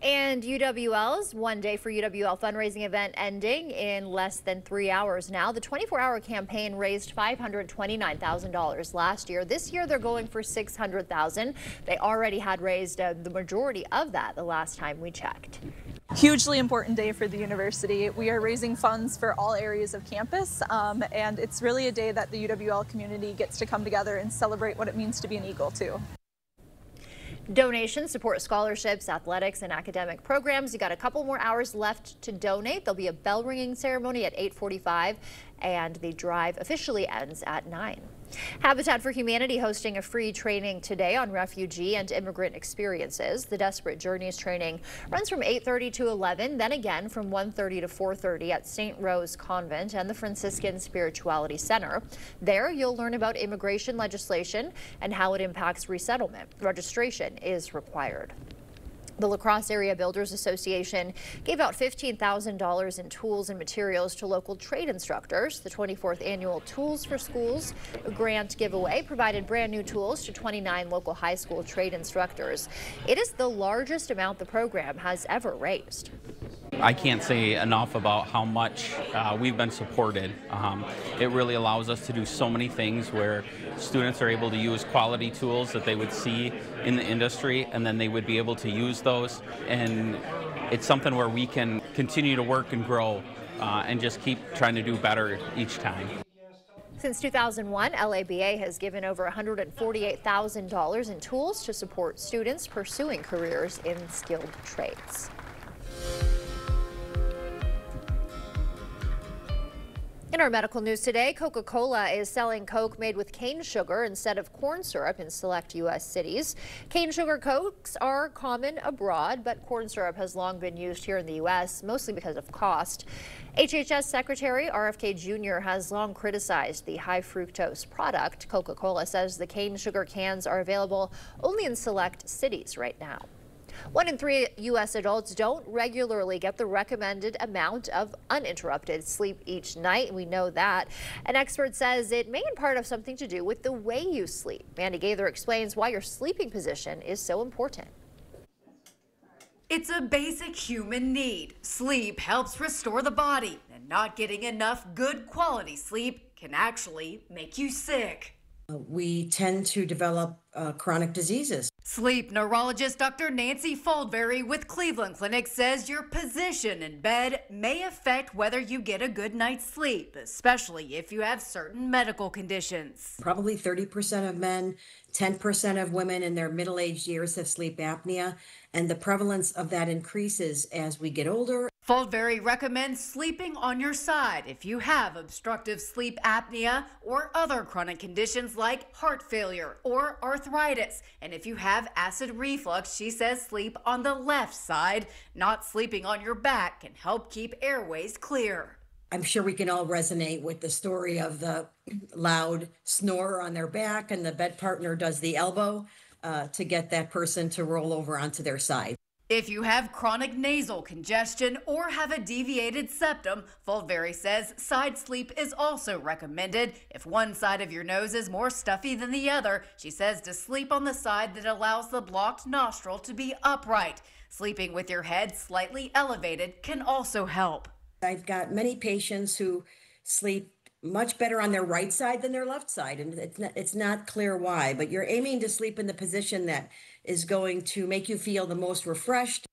And UWL's One Day for UWL fundraising event ending in less than 3 hours now. The 24-hour campaign raised $529,000 last year. This year they're going for $600,000. They already had raised the majority of that the last time we checked. Hugely important day for the university. We are raising funds for all areas of campus, and it's really a day that the UWL community gets to come together and celebrate what it means to be an Eagle too. Donations support scholarships, athletics, and academic programs. You got a couple more hours left to donate. There'll be a bell ringing ceremony at 8:45, and the drive officially ends at 9. Habitat for Humanity hosting a free training today on refugee and immigrant experiences. The Desperate Journeys training runs from 8:30 to 11, then again from 1:30 to 4:30 at St. Rose Convent and the Franciscan Spirituality Center. There you'll learn about immigration legislation and how it impacts resettlement. Registration is required. The La Crosse Area Builders Association gave out $15,000 in tools and materials to local trade instructors. The 24th annual Tools for Schools grant giveaway provided brand new tools to 29 local high school trade instructors. It is the largest amount the program has ever raised. I can't say enough about how much we've been supported. It really allows us to do so many things where students are able to use quality tools that they would see in the industry, and then they would be able to use those. And it's something where we can continue to work and grow and just keep trying to do better each time. Since 2001, LABA has given over $148,000 in tools to support students pursuing careers in skilled trades. In our medical news today, Coca-Cola is selling Coke made with cane sugar instead of corn syrup in select U.S. cities. Cane sugar Cokes are common abroad, but corn syrup has long been used here in the U.S., mostly because of cost. HHS Secretary RFK Jr. has long criticized the high fructose product. Coca-Cola says the cane sugar cans are available only in select cities right now. 1 in 3 U.S. adults don't regularly get the recommended amount of uninterrupted sleep each night. We know that. An expert says it may in part have something to do with the way you sleep. Mandy Gaither explains why your sleeping position is so important. It's a basic human need. Sleep helps restore the body, and not getting enough good quality sleep can actually make you sick. We tend to develop chronic diseases. Sleep neurologist Dr. Nancy Foldberry with Cleveland Clinic says your position in bed may affect whether you get a good night's sleep, especially if you have certain medical conditions. Probably 30% of men, 10% of women in their middle-aged years have sleep apnea, and the prevalence of that increases as we get older. Foldberry recommends sleeping on your side if you have obstructive sleep apnea or other chronic conditions like heart failure or arthritis. And if you have acid reflux, she says sleep on the left side. Not sleeping on your back can help keep airways clear. I'm sure we can all resonate with the story of the loud snorer on their back and the bed partner does the elbow to get that person to roll over onto their side. If you have chronic nasal congestion or have a deviated septum, Foldberry says side sleep is also recommended. If one side of your nose is more stuffy than the other, she says to sleep on the side that allows the blocked nostril to be upright. Sleeping with your head slightly elevated can also help. I've got many patients who sleep much better on their right side than their left side, and it's not clear why, but you're aiming to sleep in the position that is going to make you feel the most refreshed.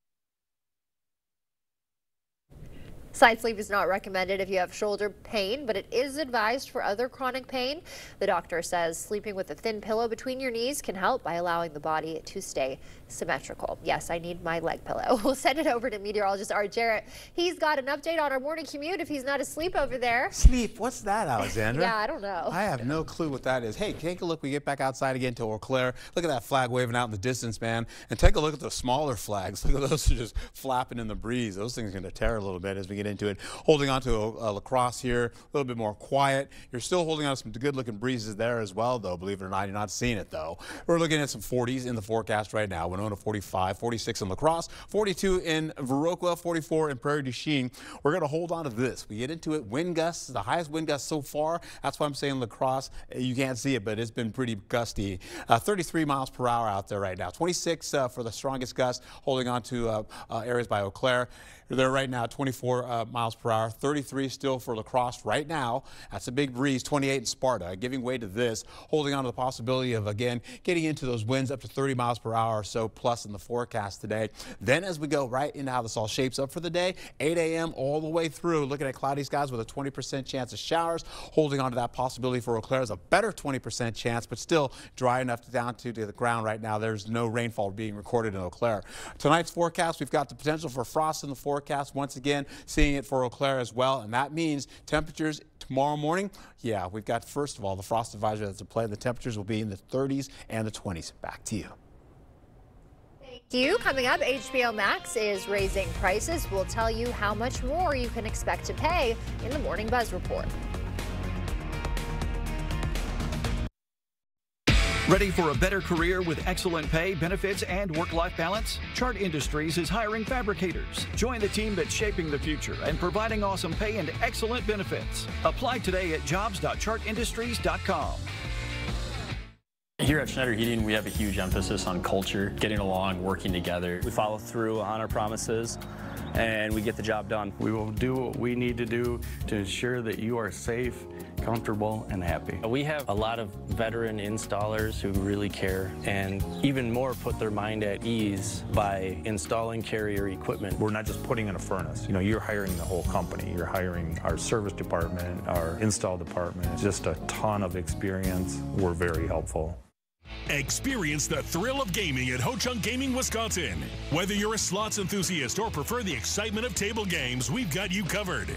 Side sleep is not recommended if you have shoulder pain, but it is advised for other chronic pain. The doctor says sleeping with a thin pillow between your knees can help by allowing the body to stay symmetrical. Yes, I need my leg pillow. We'll send it over to meteorologist Art Jarrett. He's got an update on our morning commute if he's not asleep over there. Sleep? What's that, Alexandra? Yeah, I don't know. I have no clue what that is. Hey, take a look. We get back outside again to Eau Claire. Look at that flag waving out in the distance, man. And take a look at the smaller flags. Look at those just flapping in the breeze. Those things are going to tear a little bit as we get into it. Holding on to La Crosse here, a little bit more quiet. You're still holding on to some good-looking breezes there as well, though. Believe it or not, you're not seeing it, though. We're looking at some 40s in the forecast right now. Winona 45, 46 in La Crosse, 42 in Viroqua, 44 in Prairie du Chien. We're going to hold on to this. We get into it. Wind gusts, the highest wind gust so far. That's why I'm saying La Crosse. You can't see it, but it's been pretty gusty. 33 miles per hour out there right now. 26 for the strongest gust, holding on to areas by Eau Claire. They're right now 24 miles per hour, 33 still for La Crosse right now. That's a big breeze, 28 in Sparta, giving way to this, holding on to the possibility of, again, getting into those winds up to 30 miles per hour or so plus in the forecast today. Then as we go right into how this all shapes up for the day, 8 a.m. all the way through, looking at cloudy skies with a 20% chance of showers, holding on to that possibility for Eau Claire is a better 20% chance, but still dry enough down to the ground right now. There's no rainfall being recorded in Eau Claire. Tonight's forecast, we've got the potential for frost in the forecast. Once again, seeing it for Eau Claire as well, and that means temperatures tomorrow morning. Yeah, we've got, first of all, the frost advisory that's in play. The temperatures will be in the 30s and the 20s. Back to you. Thank you. Coming up, HBO Max is raising prices. We'll tell you how much more you can expect to pay in the Morning Buzz Report. Ready for a better career with excellent pay, benefits, and work-life balance? Chart Industries is hiring fabricators. Join the team that's shaping the future and providing awesome pay and excellent benefits. Apply today at jobs.chartindustries.com. Here at Schneider Heating, we have a huge emphasis on culture, getting along, working together. We follow through on our promises, and we get the job done. We will do what we need to do to ensure that you are safe, comfortable, and happy. We have a lot of veteran installers who really care and even more put their mind at ease by installing Carrier equipment. We're not just putting in a furnace. You know, you're hiring the whole company. You're hiring our service department, our install department. Just a ton of experience. We're very helpful. Experience the thrill of gaming at Ho Chunk Gaming, Wisconsin. Whether you're a slots enthusiast or prefer the excitement of table games, we've got you covered.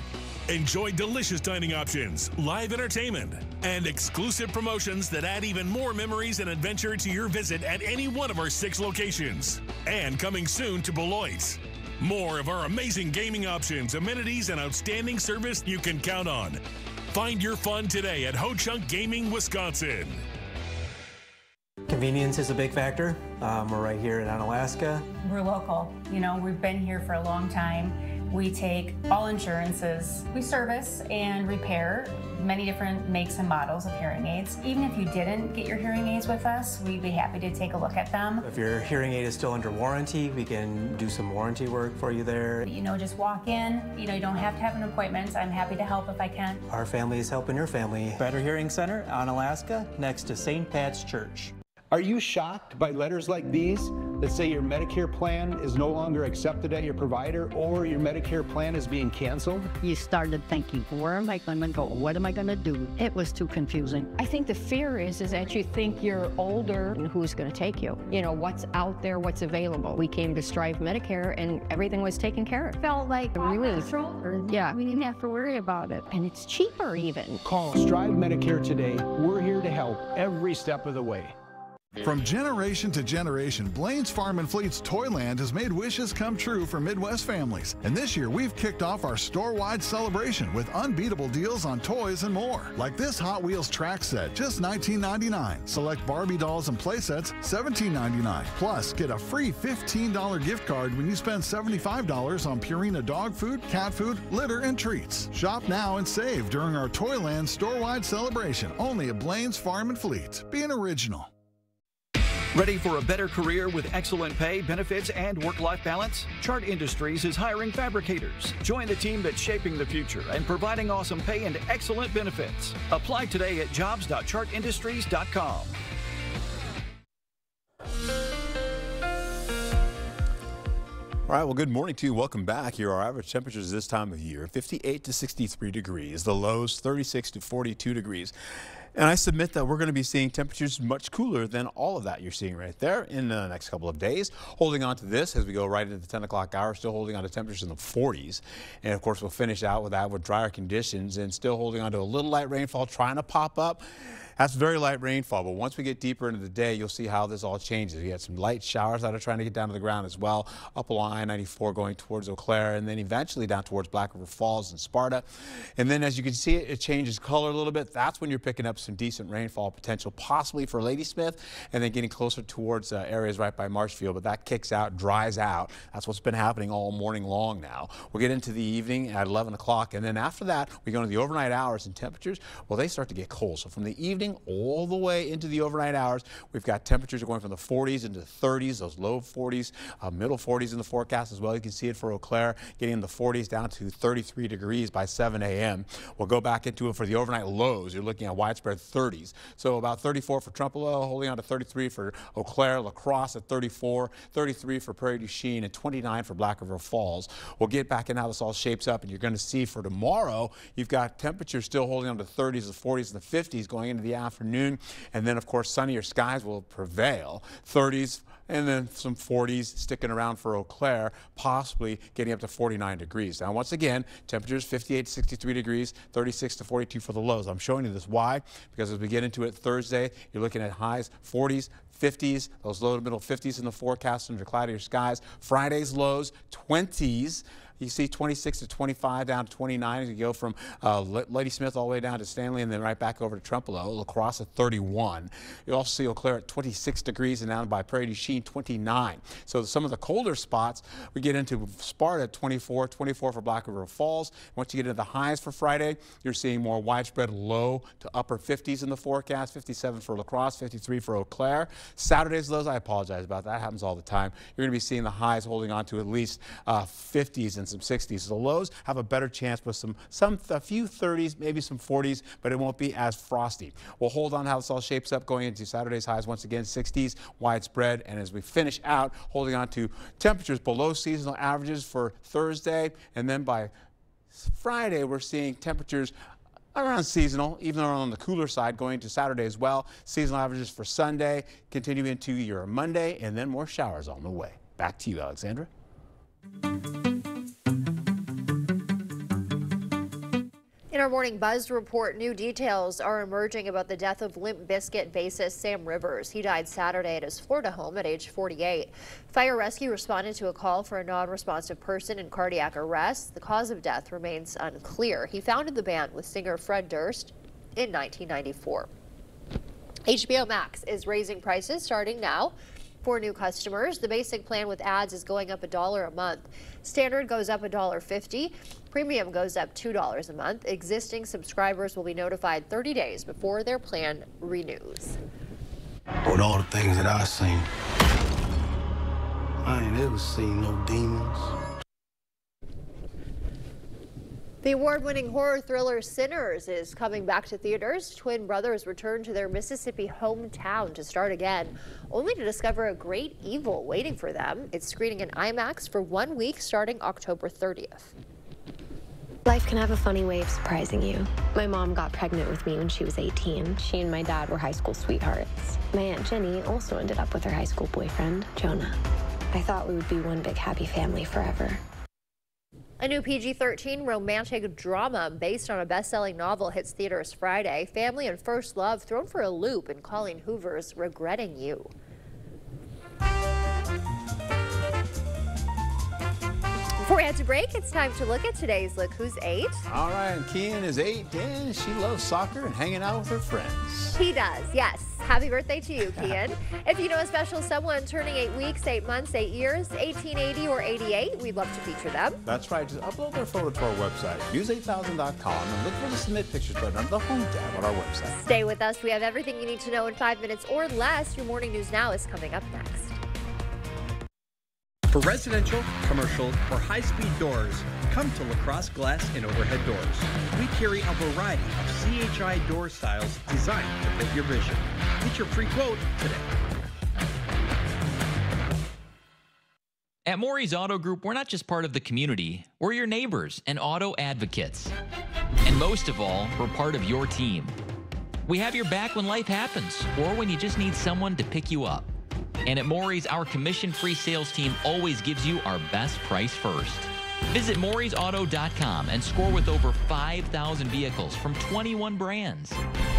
Enjoy delicious dining options, live entertainment, and exclusive promotions that add even more memories and adventure to your visit at any one of our 6 locations. And coming soon to Beloit. More of our amazing gaming options, amenities, and outstanding service you can count on. Find your fun today at Ho Chunk Gaming, Wisconsin. Convenience is a big factor. We're right here in Onalaska. We're local. You know, we've been here for a long time. We take all insurances. We service and repair many different makes and models of hearing aids. Even if you didn't get your hearing aids with us, we'd be happy to take a look at them. If your hearing aid is still under warranty, we can do some warranty work for you there. You know, just walk in. You know, you don't have to have an appointment. I'm happy to help if I can. Our family is helping your family. Better Hearing Center, Onalaska, next to St. Pat's Church. Are you shocked by letters like these that say your Medicare plan is no longer accepted at your provider or your Medicare plan is being canceled? You started thinking, where am I going to go? What am I going to do? It was too confusing. I think the fear is that you think you're older and who's going to take you? You know, what's out there, what's available. We came to Strive Medicare and everything was taken care of. Felt like a relief. Yeah. We didn't have to worry about it. And it's cheaper even. Call Strive Medicare today. We're here to help every step of the way. From generation to generation, Blaine's Farm and Fleet's Toyland has made wishes come true for Midwest families. And this year, we've kicked off our store-wide celebration with unbeatable deals on toys and more. Like this Hot Wheels track set, just $19.99. Select Barbie dolls and play sets, $17.99. Plus, get a free $15 gift card when you spend $75 on Purina dog food, cat food, litter, and treats. Shop now and save during our Toyland store-wide celebration, only at Blaine's Farm and Fleet. Be an original. Ready for a better career with excellent pay, benefits, and work-life balance? Chart Industries is hiring fabricators. Join the team that's shaping the future and providing awesome pay and excellent benefits. Apply today at jobs.chartindustries.com. All right, well, good morning to you. Welcome back. Here are our average temperatures this time of year, 58 to 63 degrees. The lows, 36 to 42 degrees. And I submit that we're going to be seeing temperatures much cooler than all of that you're seeing right there in the next couple of days. Holding on to this as we go right into the 10 o'clock hour, still holding on to temperatures in the 40s. And of course, we'll finish out with that with drier conditions and still holding on to a little light rainfall trying to pop up. That's very light rainfall, but once we get deeper into the day, you'll see how this all changes. We had some light showers that are trying to get down to the ground as well, up along I-94 going towards Eau Claire, and then eventually down towards Black River Falls and Sparta. And then as you can see, it changes color a little bit. That's when you're picking up some decent rainfall potential, possibly for Ladysmith, and then getting closer towards areas right by Marshfield. But that kicks out, dries out. That's what's been happening all morning long now. We'll get into the evening at 11 o'clock, and then after that, we go into the overnight hours, and temperatures, well, they start to get cold. So from the evening all the way into the overnight hours, we've got temperatures going from the 40s into the 30s, those low 40s, middle 40s in the forecast as well. You can see it for Eau Claire, getting in the 40s down to 33 degrees by 7 a.m. We'll go back into it for the overnight lows. You're looking at widespread 30s. So about 34 for Trempealeau, holding on to 33 for Eau Claire, La Crosse at 34, 33 for Prairie du Chien, and 29 for Black River Falls. We'll get back in how this all shapes up, and you're going to see for tomorrow, you've got temperatures still holding on to 30s, the 40s, and the 50s going into the afternoon. And then, of course, sunnier skies will prevail. 30s and then some 40s sticking around for Eau Claire, possibly getting up to 49 degrees. Now, once again, temperatures 58 to 63 degrees, 36 to 42 for the lows. I'm showing you this. Why? Because as we get into it Thursday, you're looking at highs 40s, 50s, those low to middle 50s in the forecast under cloudier skies. Friday's lows, 20s. You see 26 to 25 down to 29 as you go from Ladysmith all the way down to Stanley and then right back over to Trempealeau. La Crosse at 31. You also see Eau Claire at 26 degrees and down by Prairie du Chien 29. So some of the colder spots we get into Sparta at 24, 24 for Black River Falls. Once you get into the highs for Friday, you're seeing more widespread low to upper 50s in the forecast. 57 for La Crosse, 53 for Eau Claire. Saturday's lows, I apologize about that. Happens all the time. You're going to be seeing the highs holding on to at least 50s and some 60s. The lows have a better chance with a few 30s, maybe some 40s, but it won't be as frosty. We'll hold on how this all shapes up going into Saturday's highs once again, 60s widespread. And as we finish out, holding on to temperatures below seasonal averages for Thursday. And then by Friday, we're seeing temperatures around seasonal, even though on the cooler side going into Saturday as well. Seasonal averages for Sunday, continue into your Monday, and then more showers on the way. Back to you, Alexandra. In our Morning Buzz report, new details are emerging about the death of Limp Bizkit bassist Sam Rivers. He died Saturday at his Florida home at age 48. Fire Rescue responded to a call for a non-responsive person in cardiac arrest. The cause of death remains unclear. He founded the band with singer Fred Durst in 1994. HBO Max is raising prices starting now. For new customers, the basic plan with ads is going up $1 a month. Standard goes up $1.50. Premium goes up $2 a month. Existing subscribers will be notified 30 days before their plan renews. With all the things that I've seen, I ain't ever seen no demons. The award-winning horror thriller Sinners is coming back to theaters. Twin brothers return to their Mississippi hometown to start again, only to discover a great evil waiting for them. It's screening in IMAX for 1 week starting October 30th. Life can have a funny way of surprising you. My mom got pregnant with me when she was 18. She and my dad were high school sweethearts. My Aunt Jenny also ended up with her high school boyfriend, Jonah. I thought we would be one big happy family forever. A new PG-13 romantic drama based on a best-selling novel hits theaters Friday. Family and first love thrown for a loop in Colleen Hoover's Regretting You. Before we head to break, it's time to look at today's Look Who's 8. All right, and Kian is 8, and she loves soccer and hanging out with her friends. He does, yes. Happy birthday to you, Kian. If you know a special someone turning 8 weeks, 8 months, 8 years, 18, 80, or 88, we'd love to feature them. That's right. Just upload their photo to our website, news8000.com, and look for the Submit Pictures button under the Home tab on our website. Stay with us. We have everything you need to know in 5 minutes or less. Your Morning News Now is coming up next. For residential, commercial, or high-speed doors, come to La Crosse Glass and Overhead Doors. We carry a variety of CHI door styles designed to fit your vision. Get your free quote today. At Maury's Auto Group, we're not just part of the community, we're your neighbors and auto advocates. And most of all, we're part of your team. We have your back when life happens, or when you just need someone to pick you up. And at Maury's, our commission-free sales team always gives you our best price first. Visit Maury'sAuto.com and score with over 5,000 vehicles from 21 brands.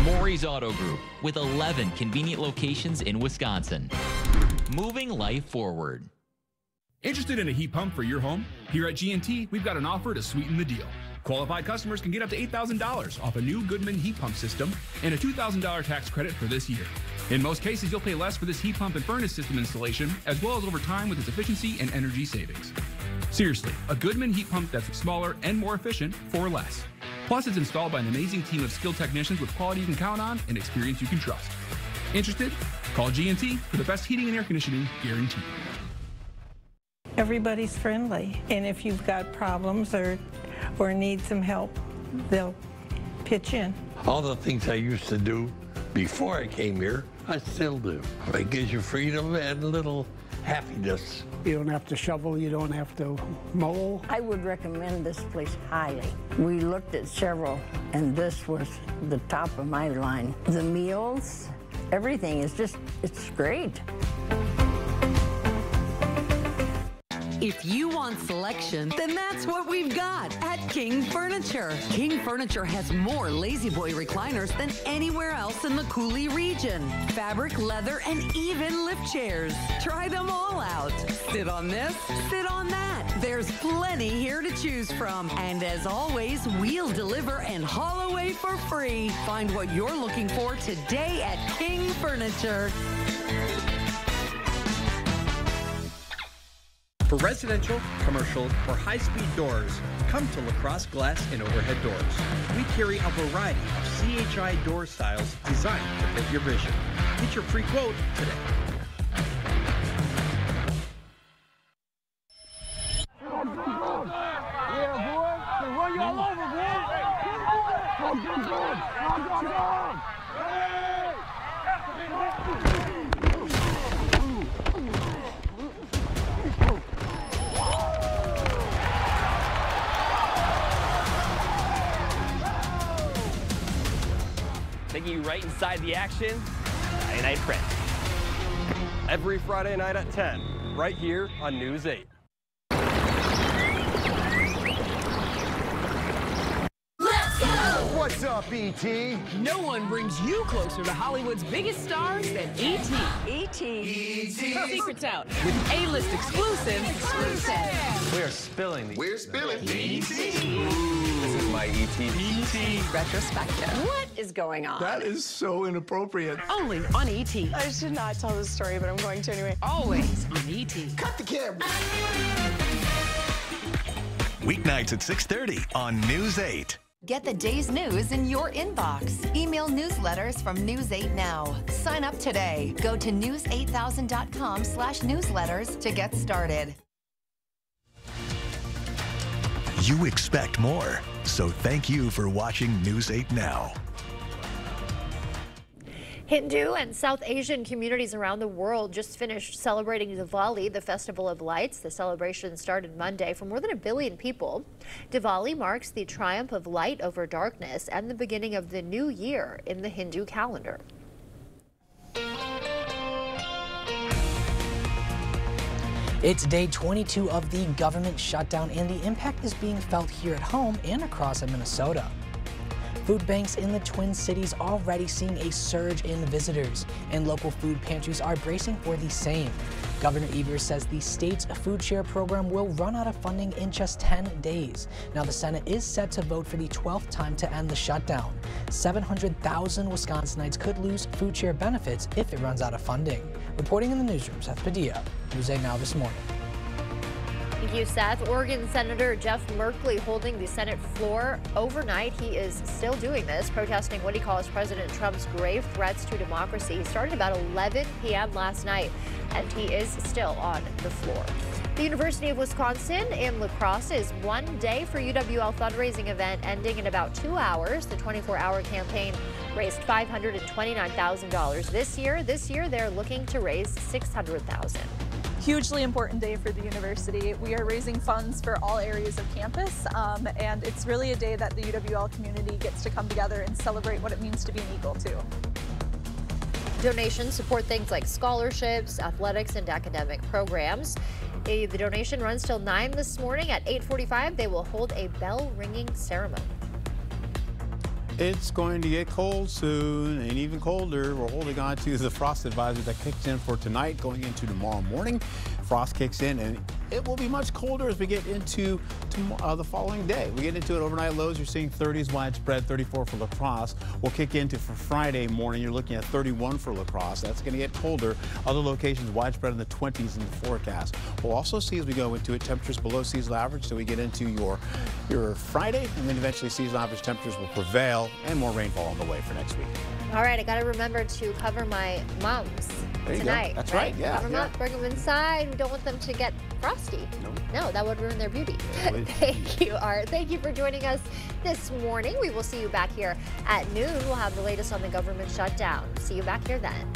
Maury's Auto Group, with 11 convenient locations in Wisconsin. Moving life forward. Interested in a heat pump for your home? Here at G&T, we've got an offer to sweeten the deal. Qualified customers can get up to $8,000 off a new Goodman heat pump system and a $2,000 tax credit for this year. In most cases, you'll pay less for this heat pump and furnace system installation, as well as over time with its efficiency and energy savings. Seriously, a Goodman heat pump that's smaller and more efficient for less. Plus, it's installed by an amazing team of skilled technicians with quality you can count on and experience you can trust. Interested? Call G&T for the best heating and air conditioning guaranteed. Everybody's friendly, and if you've got problems or need some help, they'll pitch in. All the things I used to do before I came here, I still do. It gives you freedom and a little happiness. You don't have to shovel, you don't have to mow. I would recommend this place highly. We looked at several, and this was the top of my line. The meals, everything is just, it's great. If you want selection, then that's what we've got at King Furniture. King Furniture has more Lazy Boy recliners than anywhere else in the Coulee region. Fabric, leather, and even lift chairs. Try them all out. Sit on this, sit on that. There's plenty here to choose from. And as always, we'll deliver and haul away for free. Find what you're looking for today at King Furniture. For residential, commercial, or high-speed doors, come to LaCrosse Glass and Overhead Doors. We carry a variety of CHI door styles designed to fit your vision. Get your free quote today. Taking you right inside the action, Friday Night Print. Every Friday night at 10, right here on News 8. Let's go! What's up, E.T.? No one brings you closer to Hollywood's biggest stars than E.T. E.T. E.T. Secrets out with A-list exclusive. We're spilling the E.T. This is my E.T. E.T. Retrospective. What is going on? That is so inappropriate. Only on E.T. I should not tell this story, but I'm going to anyway. Always on E.T. Cut the camera. Weeknights at 6:30 on News 8. Get the day's news in your inbox. Email newsletters from News 8 now. Sign up today. Go to news8000.com/newsletters to get started. You expect more, so thank you for watching News 8 Now. Hindu and South Asian communities around the world just finished celebrating Diwali, the Festival of Lights. The celebration started Monday for more than 1 billion people. Diwali marks the triumph of light over darkness and the beginning of the new year in the Hindu calendar. It's day 22 of the government shutdown, and the impact is being felt here at home and across Minnesota. Food banks in the Twin Cities already seeing a surge in visitors, and local food pantries are bracing for the same. Governor Evers says the state's food share program will run out of funding in just 10 days. Now, the Senate is set to vote for the 12th time to end the shutdown. 700,000 Wisconsinites could lose food share benefits if it runs out of funding. Reporting in the newsroom, Seth Padilla, News 8 Now this morning. Thank you, Seth. Oregon Senator Jeff Merkley holding the Senate floor overnight. He is still doing this, protesting what he calls President Trump's grave threats to democracy. He started about 11 p.m. last night, and he is still on the floor. The University of Wisconsin in La Crosse is one day for UWL fundraising event ending in about 2 hours. The 24-hour campaign raised $529,000 this year. This year, they're looking to raise $600,000. Hugely important day for the university. We are raising funds for all areas of campus, and it's really a day that the UWL community gets to come together and celebrate what it means to be an Eagle, too. Donations support things like scholarships, athletics, and academic programs. The donation runs till 9 this morning. At 8:45, they will hold a bell-ringing ceremony. It's going to get cold soon, and even colder. We're holding on to the frost advisory that kicks in for tonight going into tomorrow morning. Frost kicks in, and it will be much colder as we get into the following day. We get into it overnight lows. You're seeing 30s widespread, 34 for La Crosse. We'll kick into for Friday morning. You're looking at 31 for La Crosse. That's going to get colder. Other locations widespread in the 20s in the forecast. We'll also see as we go into it temperatures below seasonal average. So we get into your Friday, and then eventually seasonal average temperatures will prevail and more rainfall on the way for next week. All right, I got to remember to cover my mums tonight. That's right. Yeah. Cover them up, bring them inside. We don't want them to get frosty. No, that would ruin their beauty. Thank you, Art. Thank you for joining us this morning. We will see you back here at noon. We'll have the latest on the government shutdown. See you back here then.